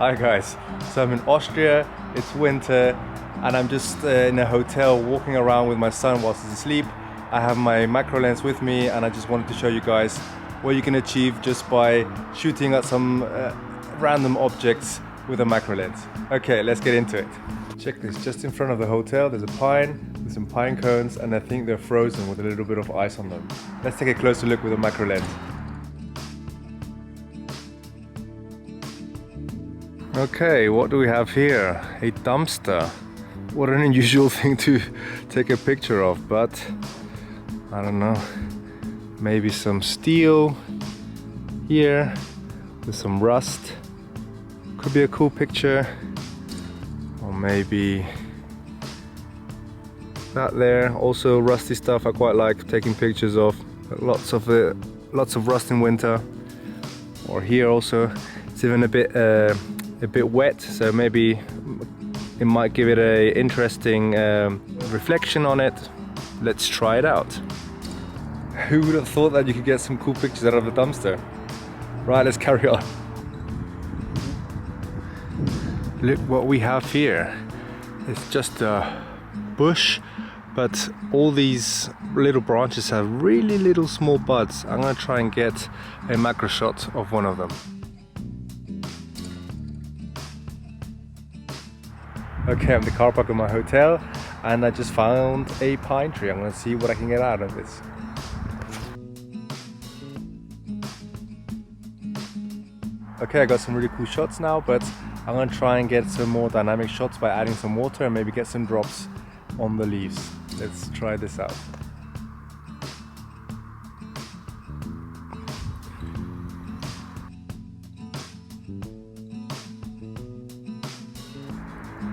Hi guys, so I'm in Austria, it's winter, and I'm just in a hotel walking around with my son whilst he's asleep. I have my macro lens with me and I just wanted to show you guys what you can achieve just by shooting at some random objects with a macro lens. Okay, let's get into it. Check this, just in front of the hotel there's a pine with some pine cones and I think they're frozen with a little bit of ice on them. Let's take a closer look with a macro lens. Okay, what do we have here? A dumpster. What an unusual thing to take a picture of, but I don't know. Maybe some steel here with some rust. Could be a cool picture. Or maybe that there. Also rusty stuff I quite like taking pictures of. Lots of rust in winter. Or here also. It's even a bit wet, so maybe it might give it a interesting reflection on it. Let's try it out. Who would have thought that you could get some cool pictures out of the dumpster? Right, let's carry on. Look what we have here. It's just a bush, but all these little branches have really little small buds. I'm gonna try and get a macro shot of one of them. Okay, I'm in the car park of my hotel and I just found a pine tree. I'm gonna see what I can get out of this. Okay, I got some really cool shots now, but I'm gonna try and get some more dynamic shots by adding some water and maybe get some drops on the leaves. Let's try this out.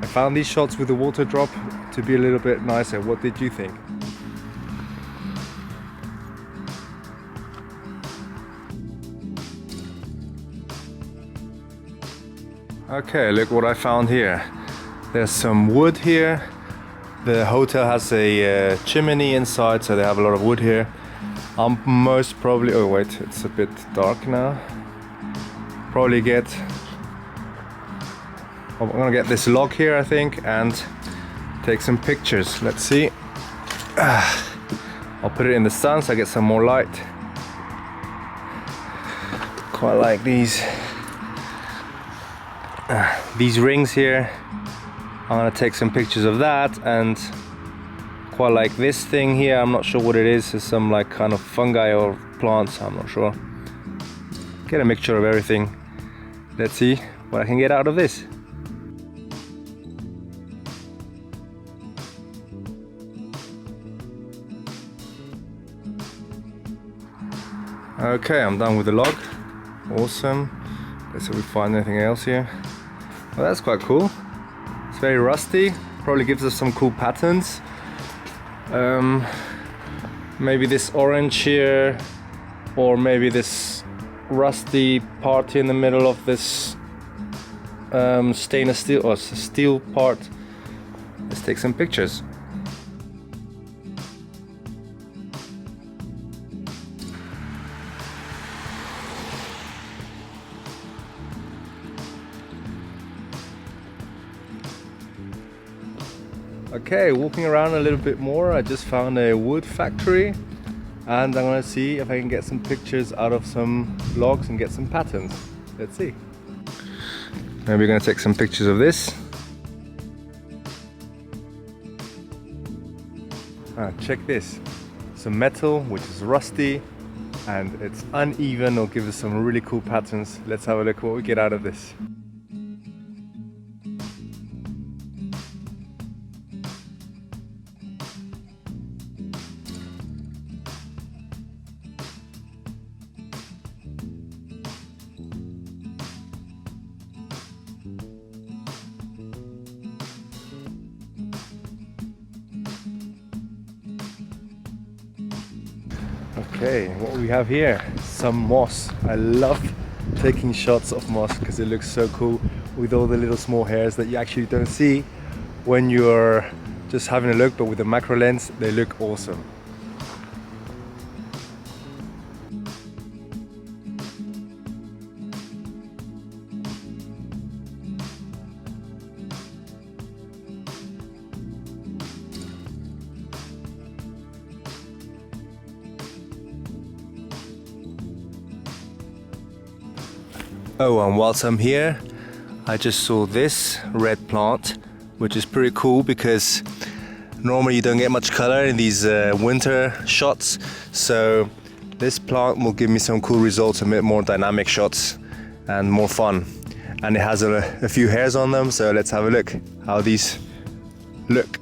I found these shots with the water drop to be a little bit nicer. What did you think? Okay, look what I found here. There's some wood here. The hotel has a chimney inside, so they have a lot of wood here. I'm most probably, oh wait, it's a bit dark now. Probably I'm gonna get this log here, I think, and take some pictures. Let's see. I'll put it in the sun so I get some more light. Quite like these rings here. I'm gonna take some pictures of that, and quite like this thing here. I'm not sure what it is. It's some like kind of fungi or plants. I'm not sure. Get a mixture of everything. Let's see what I can get out of this. Okay, I'm done with the log. Awesome. Let's see if we find anything else here. Well, that's quite cool. It's very rusty. Probably gives us some cool patterns. Maybe this orange here, or maybe this rusty part here in the middle of this stainless steel or steel part. Let's take some pictures. Okay, walking around a little bit more, I just found a wood factory and I'm gonna see if I can get some pictures out of some logs and get some patterns. Let's see. Maybe we're gonna take some pictures of this. Check this. Some metal which is rusty and it's uneven. It'll give us some really cool patterns. Let's have a look what we get out of this. Okay, what we have here, some moss. I love taking shots of moss because it looks so cool with all the little small hairs that you actually don't see when you're just having a look, but with the macro lens they look awesome. Oh, and whilst I'm here, I just saw this red plant, which is pretty cool because normally you don't get much color in these winter shots. So this plant will give me some cool results, a bit more dynamic shots and more fun. And it has a few hairs on them, so let's have a look how these look.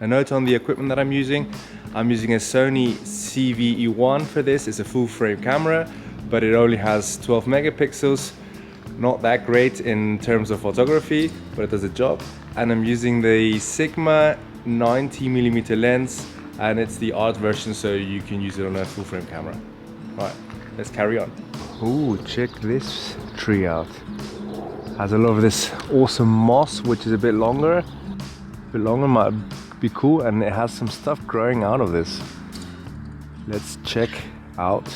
A note on the equipment that I'm using a Sony CVE1 for this. It's a full frame camera, but it only has 12 megapixels. Not that great in terms of photography, but it does the job. And I'm using the Sigma 90mm lens, and it's the art version, so you can use it on a full frame camera. Right, let's carry on. Ooh, check this tree out. Has a lot of this awesome moss, which is a bit longer. Might be cool, and it has some stuff growing out of this. Let's check out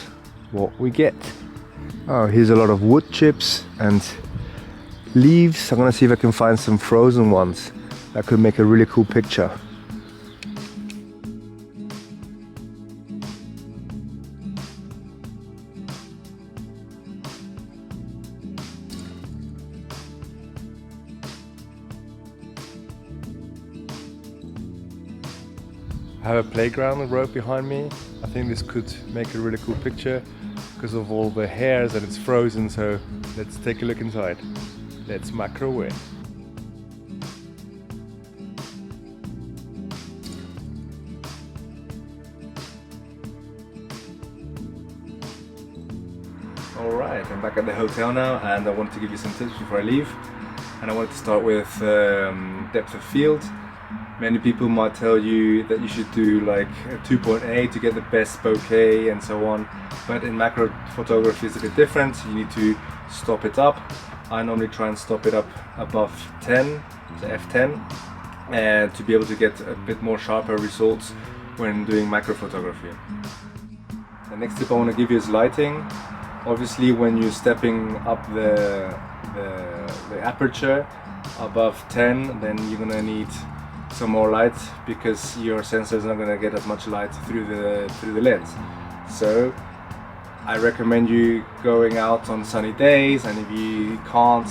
what we get. Oh, here's a lot of wood chips and leaves. I'm gonna see if I can find some frozen ones that could make a really cool picture. I have a playground rope behind me. I think this could make a really cool picture because of all the hairs and it's frozen, so let's take a look inside. Let's macro away. Alright, I'm back at the hotel now, and I want to give you some tips before I leave. And I want to start with depth of field. Many people might tell you that you should do like a 2.8 to get the best bokeh and so on, but in macro photography it's a bit different. You need to stop it up. I normally try and stop it up above 10, so f10, and to be able to get a bit more sharper results when doing macro photography. The next tip I want to give you is lighting. Obviously when you're stepping up the aperture above 10, then you're gonna need some more light because your sensor is not going to get as much light through the lens. So I recommend you going out on sunny days, and if you can't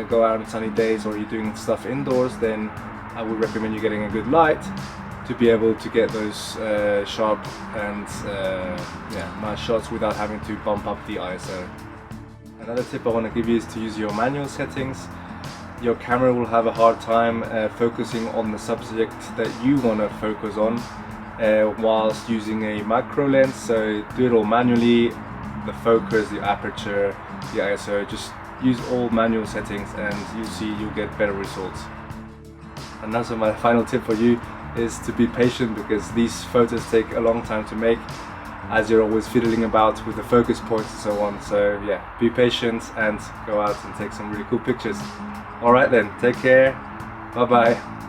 go out on sunny days or you're doing stuff indoors, then I would recommend you getting a good light to be able to get those sharp and nice shots without having to bump up the ISO. Another tip I want to give you is to use your manual settings. Your camera will have a hard time focusing on the subject that you want to focus on whilst using a macro lens, so do it all manually. The focus, the aperture, the ISO, just use all manual settings and you'll get better results. And also my final tip for you is to be patient, because these photos take a long time to make, as you're always fiddling about with the focus points and so on. So yeah, be patient and go out and take some really cool pictures. Alright then, take care, bye bye.